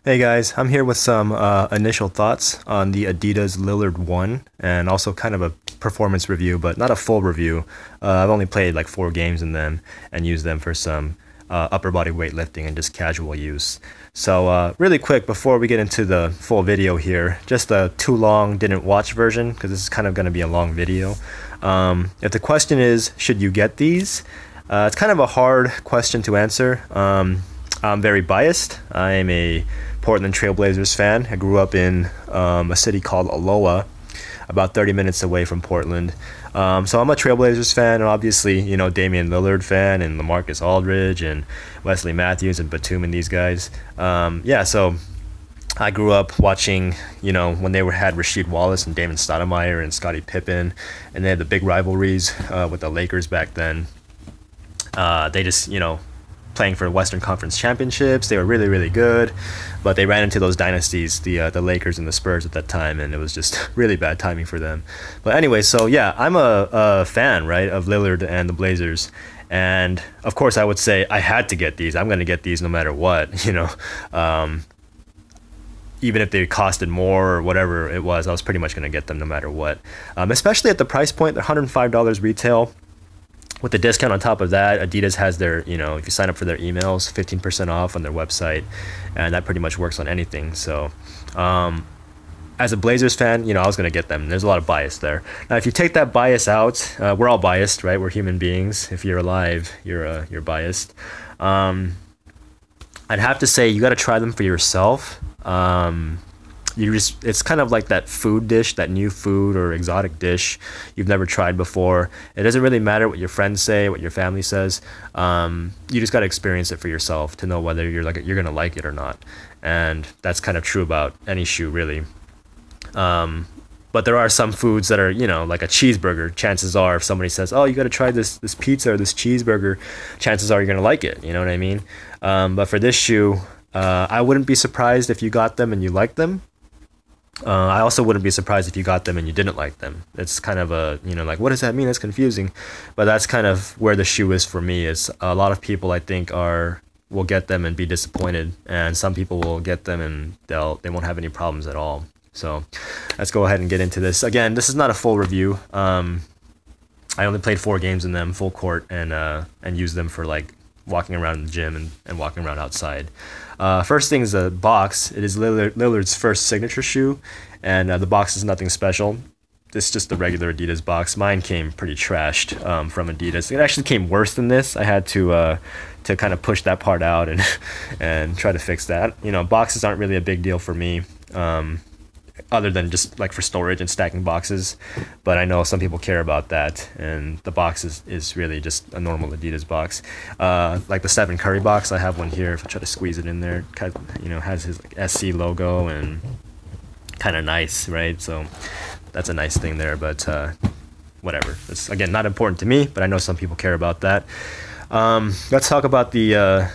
Hey guys, I'm here with some initial thoughts on the Adidas Lillard 1 and also kind of a performance review, but not a full review. I've only played like 4 games in them and used them for some upper body weightlifting and just casual use. So really quick before we get into the full video here, just a too long didn't watch version because this is kind of going to be a long video. If the question is, should you get these? It's kind of a hard question to answer. I'm very biased. I am a Portland Trailblazers fan. I grew up in a city called Aloha, about 30 minutes away from Portland. So I'm a Trailblazers fan, and obviously, you know, Damian Lillard fan, and LaMarcus Aldridge, and Wesley Matthews, and Batum, and these guys. Yeah, so I grew up watching, you know, when they had Rasheed Wallace and Damon Stoudemire and Scottie Pippen, and they had the big rivalries with the Lakers back then. They just, you know, playing for Western Conference championships. They were really, really good, but they ran into those dynasties, the Lakers and the Spurs at that time, and it was just really bad timing for them. But anyway, so yeah, I'm a fan, right, of Lillard and the Blazers, and of course I would say I had to get these. I'm going to get these no matter what, you know. Even if they costed more or whatever it was, I was pretty much going to get them no matter what. Especially at the price point, they're $105 retail. With the discount on top of that, Adidas has their, you know, if you sign up for their emails, 15% off on their website, and that pretty much works on anything. So, as a Blazers fan, you know, I was going to get them. There's a lot of bias there. Now, if you take that bias out, we're all biased, right? We're human beings. If you're alive, you're biased. I'd have to say you got to try them for yourself. It's kind of like that food dish, that new food or exotic dish you've never tried before. It doesn't really matter what your friends say, what your family says. You just got to experience it for yourself to know whether you're gonna like it or not. And that's kind of true about any shoe, really. But there are some foods that are, you know, like a cheeseburger. Chances are, if somebody says, "Oh, you got to try this pizza or this cheeseburger," chances are you're gonna like it. You know what I mean? But for this shoe, I wouldn't be surprised if you got them and you liked them. I also wouldn't be surprised if you got them and you didn't like them. It's kind of a, you know, like, what does that mean? That's confusing. But that's kind of where the shoe is for me. Is a lot of people, I think, will get them and be disappointed, and some people will get them and they won't have any problems at all. So let's go ahead and get into this. Again, this is not a full review. I only played 4 games in them full court and used them for like walking around the gym and walking around outside. First thing is the box. It is Lillard's first signature shoe, and the box is nothing special. This is just the regular Adidas box. Mine came pretty trashed from Adidas. It actually came worse than this. I had to kind of push that part out and and try to fix that. You know, boxes aren't really a big deal for me. Other than just like for storage and stacking boxes, but I know some people care about that, and the box is really just a normal Adidas box. Like the Stephen Curry box, I have one here. If I try to squeeze it in there, you know, has his like SC logo and kind of nice, right? So that's a nice thing there, but whatever. It's again not important to me, but I know some people care about that. Let's talk about the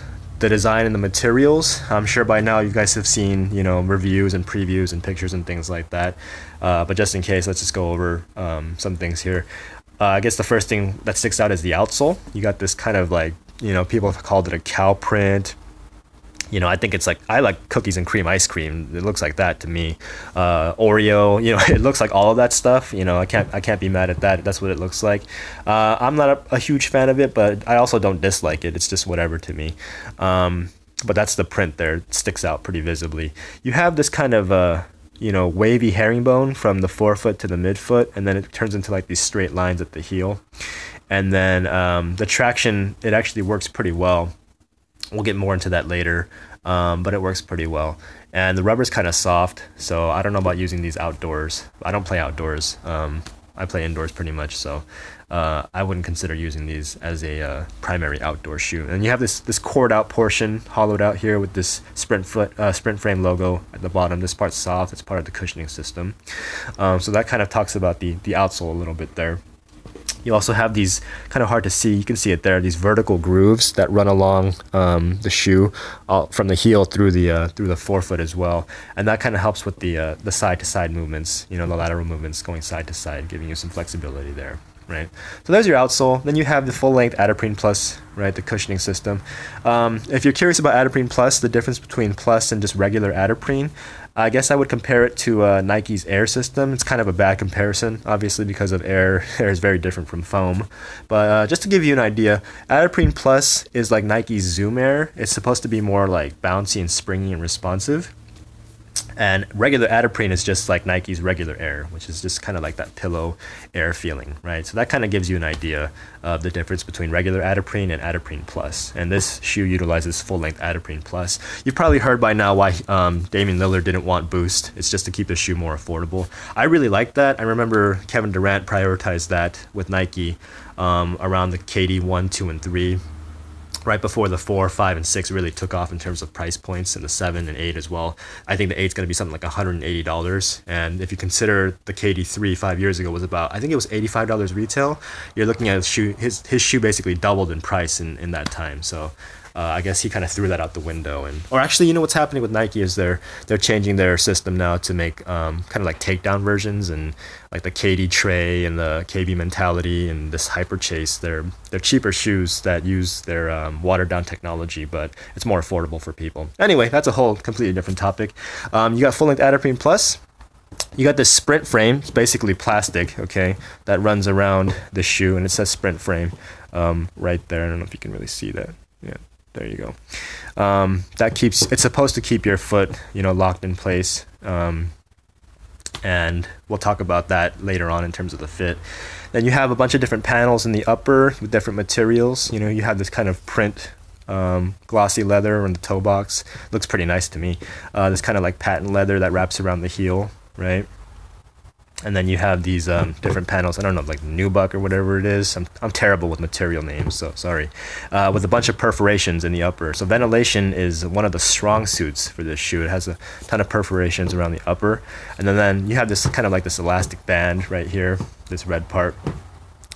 design and the materials. I'm sure by now you guys have seen, you know, reviews and previews and pictures and things like that. But just in case, let's just go over some things here. I guess the first thing that sticks out is the outsole. You got this kind of like, you know, people have called it a cow print. You know, I think it's like, I like cookies and cream ice cream. It looks like that to me. Oreo, you know, it looks like all of that stuff. You know, I can't be mad at that. That's what it looks like. I'm not a huge fan of it, but I also don't dislike it. It's just whatever to me. But that's the print there. It sticks out pretty visibly. You have this kind of, you know, wavy herringbone from the forefoot to the midfoot, and then it turns into like these straight lines at the heel. And then the traction, it actually works pretty well. We'll get more into that later, but it works pretty well. And the rubber's kind of soft, so I don't know about using these outdoors. I don't play outdoors. I play indoors pretty much, so I wouldn't consider using these as a primary outdoor shoe. And you have this cored out portion, hollowed out here with this sprint frame logo at the bottom. This part's soft. It's part of the cushioning system. So that kind of talks about the outsole a little bit there. You also have these, kind of hard to see, you can see it there, these vertical grooves that run along the shoe from the heel through the forefoot as well, and that kind of helps with the side to side movements, you know, the lateral movements going side to side, giving you some flexibility there. right? So there's your outsole. Then you have the full-length Adiprene Plus, right, the cushioning system. If you're curious about Adiprene Plus, the difference between Plus and just regular Adiprene, I guess I would compare it to Nike's Air system. It's kind of a bad comparison, obviously, because of Air. Air is very different from foam. But just to give you an idea, Adiprene Plus is like Nike's Zoom Air. It's supposed to be more like bouncy and springy and responsive. And regular Adiprene is just like Nike's regular Air, which is just kind of like that pillow air feeling, right? So that kind of gives you an idea of the difference between regular Adiprene and Adiprene Plus. And this shoe utilizes full-length Adiprene Plus. You've probably heard by now why Damian Lillard didn't want Boost. It's just to keep the shoe more affordable. I really like that. I remember Kevin Durant prioritized that with Nike around the KD 1, 2, and 3. Right before the 4, 5, and 6 really took off in terms of price points, and the 7 and 8 as well. I think the 8 is going to be something like $180. And if you consider the KD3 5 years ago was about, I think it was $85 retail, you're looking at his shoe basically doubled in price in that time. So I guess he kind of threw that out the window. Or actually, you know what's happening with Nike is they're changing their system now to make kind of like takedown versions, and like the KD Tray and the KB Mentality and this Hyper Chase. They're cheaper shoes that use their watered down technology, but it's more affordable for people. Anyway, that's a whole completely different topic. You got full length Adiprene Plus. You got this Sprint frame. It's basically plastic, okay, that runs around the shoe, and it says Sprint frame right there. I don't know if you can really see that. Yeah. There you go. It's supposed to keep your foot, locked in place. And we'll talk about that later on in terms of the fit. Then you have a bunch of different panels in the upper with different materials. You have this kind of print glossy leather on the toe box. Looks pretty nice to me. This kind of like patent leather that wraps around the heel, right? And then you have these different panels. I don't know, like nubuck or whatever it is. I'm terrible with material names, so sorry. With a bunch of perforations in the upper. So ventilation is one of the strong suits for this shoe. It has a ton of perforations around the upper. And then you have this kind of like this elastic band right here, this red part.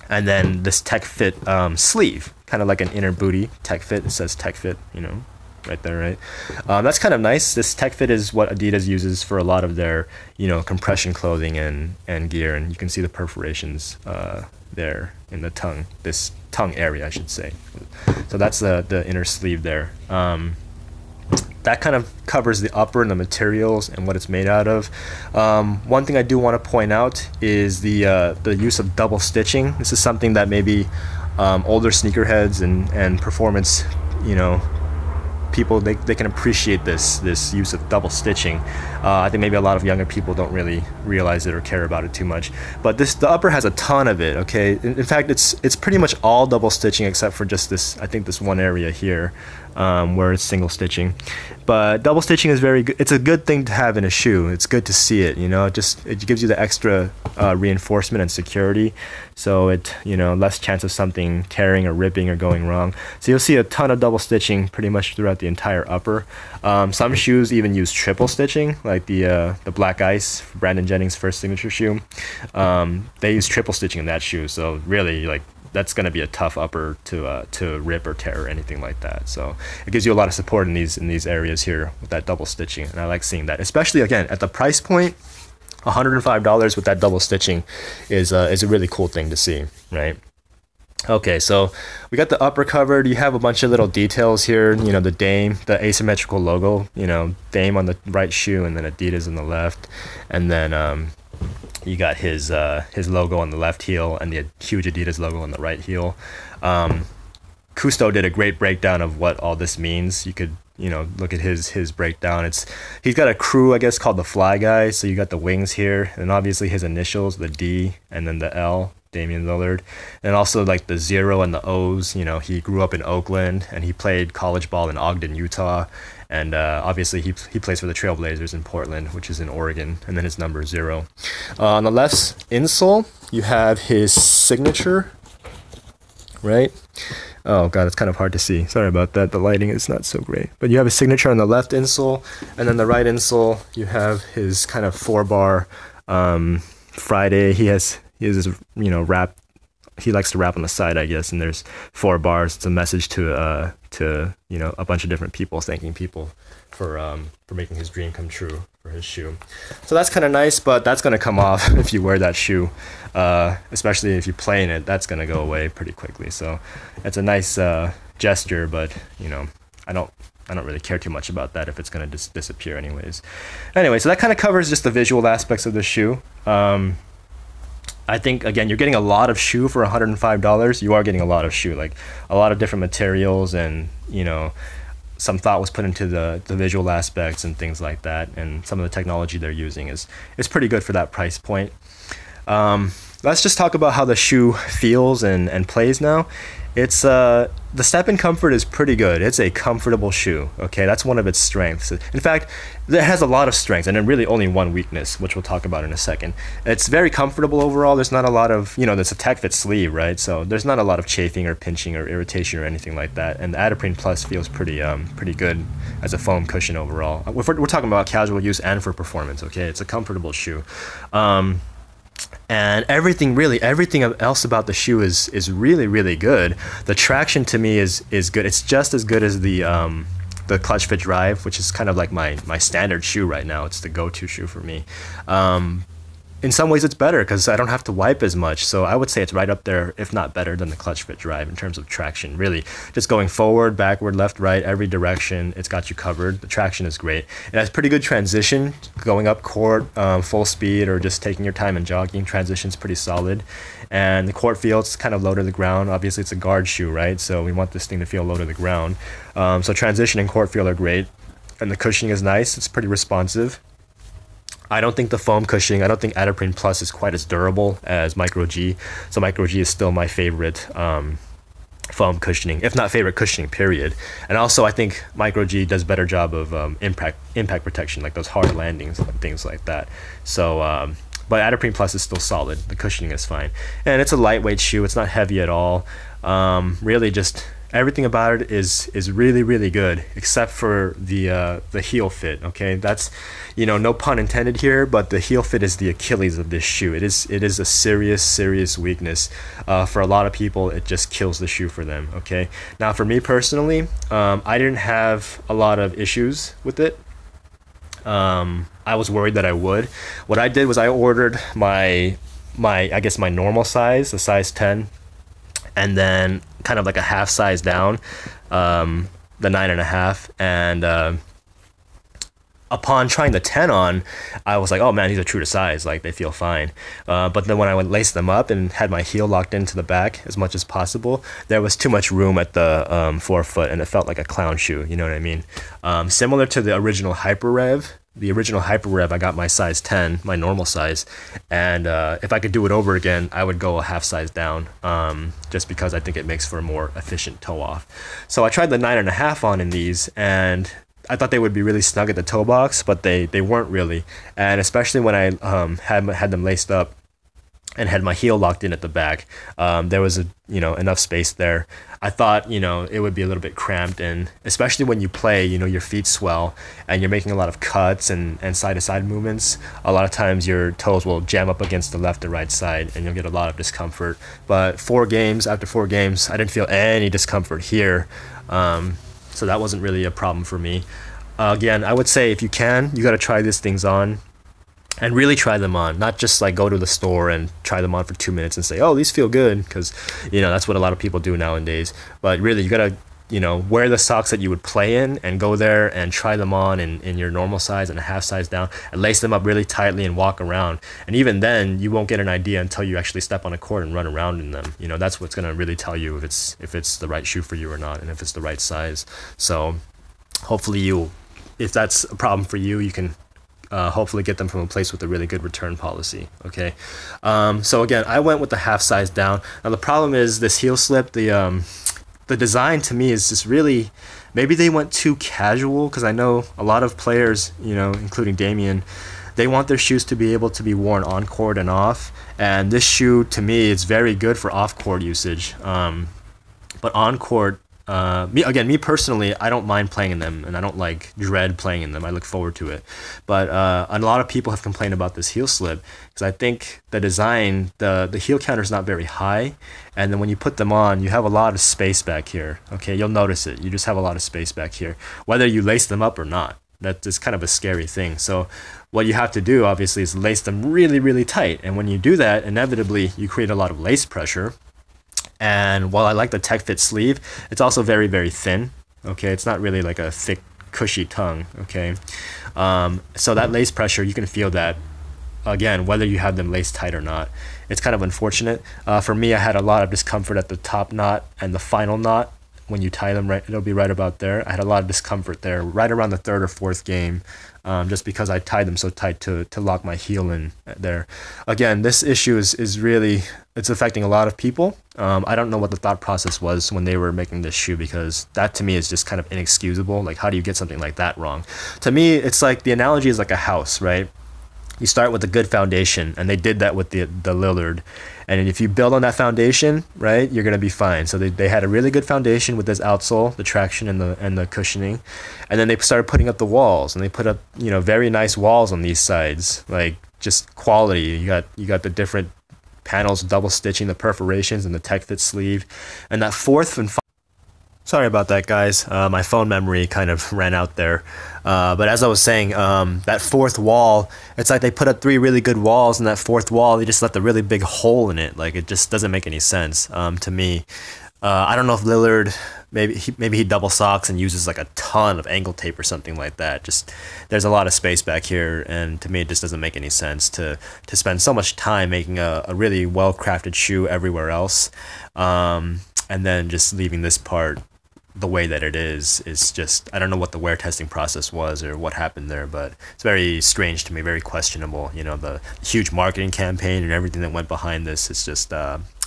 And then this Tech Fit sleeve, kind of like an inner booty Tech Fit. It says Tech Fit, right there, right? That's kind of nice. This Tech Fit is what Adidas uses for a lot of their, compression clothing and gear, and you can see the perforations there in the tongue, this tongue area, I should say. So that's the inner sleeve there. That kind of covers the upper and the materials and what it's made out of. One thing I do want to point out is the use of double stitching. This is something that maybe older sneakerheads and performance, people, they can appreciate this use of double stitching. I think maybe a lot of younger people don't really realize it or care about it too much. But the upper has a ton of it, okay? In fact, it's pretty much all double stitching except for just this, I think this one area here where it's single stitching. But double stitching is very good. It's a good thing to have in a shoe. It's good to see it, it gives you the extra reinforcement and security. So less chance of something tearing or ripping or going wrong. So you'll see a ton of double stitching pretty much throughout the entire upper. Some shoes even use triple stitching, like the Black Ice, Brandon Jennings' first signature shoe. They use triple stitching in that shoe. So really, like, that's going to be a tough upper to rip or tear or anything like that. So it gives you a lot of support in these areas here with that double stitching, and I like seeing that, especially again at the price point. $105 with that double stitching is a really cool thing to see, right? Okay, so we got the upper covered. You have a bunch of little details here. The Dame, the asymmetrical logo. Dame on the right shoe, and then Adidas on the left, and then you got his logo on the left heel and the huge Adidas logo on the right heel. Cousteau did a great breakdown of what all this means. You could look at his breakdown. He's got a crew, I guess, called the Fly Guys. So you got the wings here, and obviously his initials, the D and then the L, Damian Lillard, and also like the 0 and the O's. He grew up in Oakland and he played college ball in Ogden, Utah. And obviously he plays for the Trailblazers in Portland, which is in Oregon, and then his number 0. On the left insole, you have his signature, right? Oh god, it's kind of hard to see. Sorry about that. The lighting is not so great. But you have his signature on the left insole, and then the right insole, you have his kind of 4-bar Friday. He has this, rap. He likes to rap on the side, I guess, and there's 4 bars. It's a message to a bunch of different people, thanking people for making his dream come true for his shoe. So that's kind of nice, but that's gonna come off if you wear that shoe, especially if you play in it. That's gonna go away pretty quickly. So it's a nice gesture, but you know, I don't really care too much about that if it's gonna just disappear anyways. Anyway, so that kind of covers just the visual aspects of the shoe. I think, again, you're getting a lot of shoe for $105. You are getting a lot of shoe, like a lot of different materials, and you know, some thought was put into the visual aspects and things like that, and some of the technology they're using is pretty good for that price point. Let's just talk about how the shoe feels and plays now. It's the step-in comfort is pretty good. It's a comfortable shoe. Okay, that's one of its strengths. In fact, it has a lot of strengths and then really only one weakness, which we'll talk about in a second. It's very comfortable overall. There's not a lot of, you know, there's a tech fit sleeve, right? So there's not a lot of chafing or pinching or irritation or anything like that. And the Adiprene Plus feels pretty good as a foam cushion overall. We're talking about casual use and for performance. Okay, it's a comfortable shoe. And everything else about the shoe is really good. The traction to me is good. It's just as good as the clutch fit drive, which is kind of like my standard shoe right now. It's the go-to shoe for me. In some ways it's better because I don't have to wipe as much. So I would say it's right up there, if not better than the clutch fit drive in terms of traction. Really, just going forward, backward, left, right, every direction, it's got you covered. The traction is great. It has pretty good transition, going up court, full speed, or just taking your time and jogging. Transition's pretty solid. And the court feel, it's kind of low to the ground. Obviously it's a guard shoe, right? So we want this thing to feel low to the ground. So transition and court feel are great. And the cushioning is nice. It's pretty responsive. I don't think the foam cushioning, I don't think Adiprene Plus is quite as durable as Micro G. So Micro G is still my favorite foam cushioning, if not favorite cushioning, period. And also I think Micro G does a better job of impact protection, like those hard landings and things like that. So, but Adiprene Plus is still solid. The cushioning is fine. And it's a lightweight shoe. It's not heavy at all. Really just everything about it is really good, except for the heel fit. Okay, that's, you know, no pun intended here, but the heel fit is the Achilles of this shoe. It is a serious weakness. For a lot of people, it just kills the shoe for them. Okay, now for me personally, I didn't have a lot of issues with it. I was worried that I would. What I did was I ordered my I guess my normal size, the size 10, and then kind of like a half size down, the 9.5, and upon trying the 10 on, I was like, oh man, these are true to size, like they feel fine. But then when I would lace them up and had my heel locked into the back as much as possible, there was too much room at the forefoot, and it felt like a clown shoe, you know what I mean? Similar to the original Hyper Rev. The original Hyper Rev, I got my size 10, my normal size, and if I could do it over again, I would go a half size down, just because I think it makes for a more efficient toe off. So I tried the 9.5 on in these, and I thought they would be really snug at the toe box, but they weren't really. And especially when I had them laced up and had my heel locked in at the back, there was enough space there. I thought, it would be a little bit cramped, and especially when you play, your feet swell and you're making a lot of cuts and side-to-side movements. A lot of times your toes will jam up against the left or right side and you'll get a lot of discomfort. But after 4 games, I didn't feel any discomfort here. So that wasn't really a problem for me. Again, I would say if you can, you got to try these things on. And really try them on, not just like go to the store and try them on for 2 minutes and say, oh, these feel good, because that's what a lot of people do nowadays. But really, you gotta wear the socks that you would play in and go there and try them on in your normal size and a half size down, and lace them up really tightly and walk around. And even then, you won't get an idea until you actually step on a court and run around in them. That's what's gonna really tell you if it's the right shoe for you or not, and if it's the right size. So hopefully if that's a problem for you, you can hopefully get them from a place with a really good return policy. Okay, so again, I went with the half size down. Now the problem is this heel slip. The design to me is just really, maybe they went too casual, because I know a lot of players, including Damian, they want their shoes to be able to be worn on court and off. And this shoe to me is very good for off court usage, but on court. Me personally, I don't mind playing in them, and I don't dread playing in them. I look forward to it. But a lot of people have complained about this heel slip, because I think the design, the heel counter is not very high, and then when you put them on, you have a lot of space back here. Okay, you'll notice it. You just have a lot of space back here, whether you lace them up or not. That's just kind of a scary thing. So what you have to do, obviously, is lace them really, really tight. And when you do that, inevitably, you create a lot of lace pressure. And while I like the Tech Fit sleeve, it's also very, very thin. Okay, it's not really like a thick, cushy tongue. Okay, so that lace pressure, you can feel that, again, whether you have them laced tight or not. It's kind of unfortunate. For me, I had a lot of discomfort at the top knot and the final knot. When you tie them right, it'll be right about there. I had a lot of discomfort there right around the third or fourth game, just because I tied them so tight to lock my heel in there. Again, this issue is really, it's affecting a lot of people. I don't know what the thought process was when they were making this shoe, because that to me is just kind of inexcusable. Like, how do you get something like that wrong? To me, it's like the analogy is like a house, right? You start with a good foundation, and they did that with the Lillard. And if you build on that foundation, right, you're gonna be fine. So they had a really good foundation with this outsole, the traction and the cushioning, and then they started putting up the walls, and they put up, you know, very nice walls on these sides, like just quality. You got the different panels, double stitching, the perforations, and the Tech Fit sleeve, and that fourth and sorry about that, guys. My phone memory kind of ran out there. But as I was saying, that fourth wall, it's like they put up 3 really good walls, and that fourth wall, they just left a really big hole in it. Like, it just doesn't make any sense to me. I don't know if Lillard, maybe he double socks and uses like a ton of ankle tape or something like that. Just, there's a lot of space back here, and to me it just doesn't make any sense to spend so much time making a really well-crafted shoe everywhere else, and then just leaving this part the way that it is just, I don't know what the wear testing process was or what happened there, but it's very strange to me, very questionable. You know, the huge marketing campaign and everything that went behind this, it's just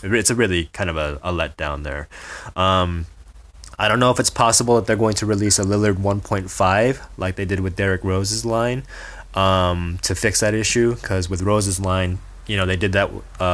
it's a really kind of a letdown there. I don't know if it's possible that they're going to release a Lillard 1.5 like they did with Derrick Rose's line, to fix that issue, because with Rose's line, you know, they did that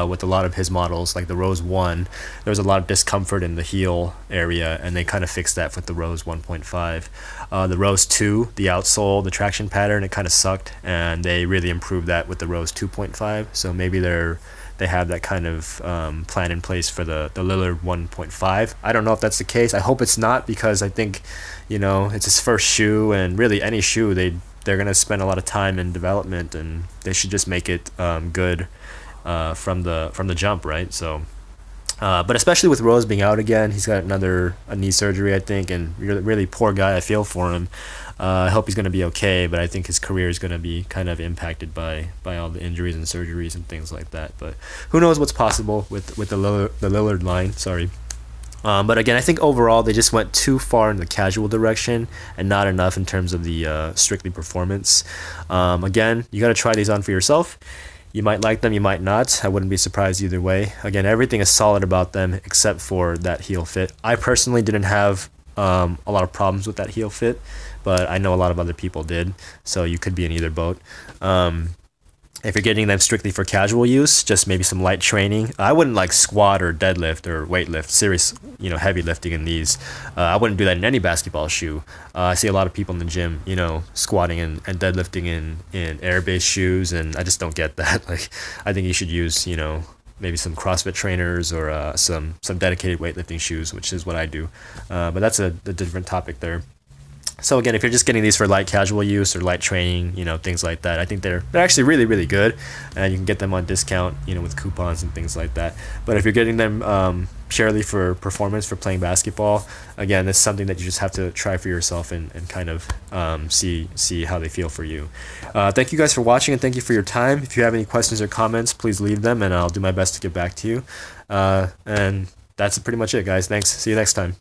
with a lot of his models, like the Rose 1. There was a lot of discomfort in the heel area, and they kind of fixed that with the Rose 1.5. The Rose 2, the outsole, the traction pattern, it kind of sucked, and they really improved that with the Rose 2.5. So maybe they have that kind of plan in place for the Lillard 1.5. I don't know if that's the case. I hope it's not, because I think, you know, it's his first shoe, and really any shoe, they're going to spend a lot of time in development, and they should just make it good from the jump, right? So, but especially with Rose being out again, he's got a knee surgery, I think, and really poor guy. I feel for him. I hope he's going to be okay, but I think his career is going to be kind of impacted by all the injuries and surgeries and things like that. But who knows what's possible with the Lillard line? Sorry. But again, I think overall they just went too far in the casual direction and not enough in terms of the strictly performance. Again, you got to try these on for yourself. You might like them, you might not. I wouldn't be surprised either way. Again, everything is solid about them except for that heel fit. I personally didn't have a lot of problems with that heel fit, but I know a lot of other people did, so you could be in either boat. If you're getting them strictly for casual use, just maybe some light training. I wouldn't like squat or deadlift or weightlift, serious, you know, heavy lifting in these. I wouldn't do that in any basketball shoe. I see a lot of people in the gym, you know, squatting and deadlifting in air-based shoes, and I just don't get that. Like, I think you should use, you know, maybe some CrossFit trainers or some dedicated weightlifting shoes, which is what I do. But that's a different topic there. So again, if you're just getting these for light casual use or light training, you know, things like that, I think they're actually really, really good, and you can get them on discount, you know, with coupons and things like that. But if you're getting them purely for performance, for playing basketball, again, it's something that you just have to try for yourself and kind of see how they feel for you. Thank you guys for watching, and thank you for your time. If you have any questions or comments, please leave them, and I'll do my best to get back to you. And that's pretty much it, guys. Thanks. See you next time.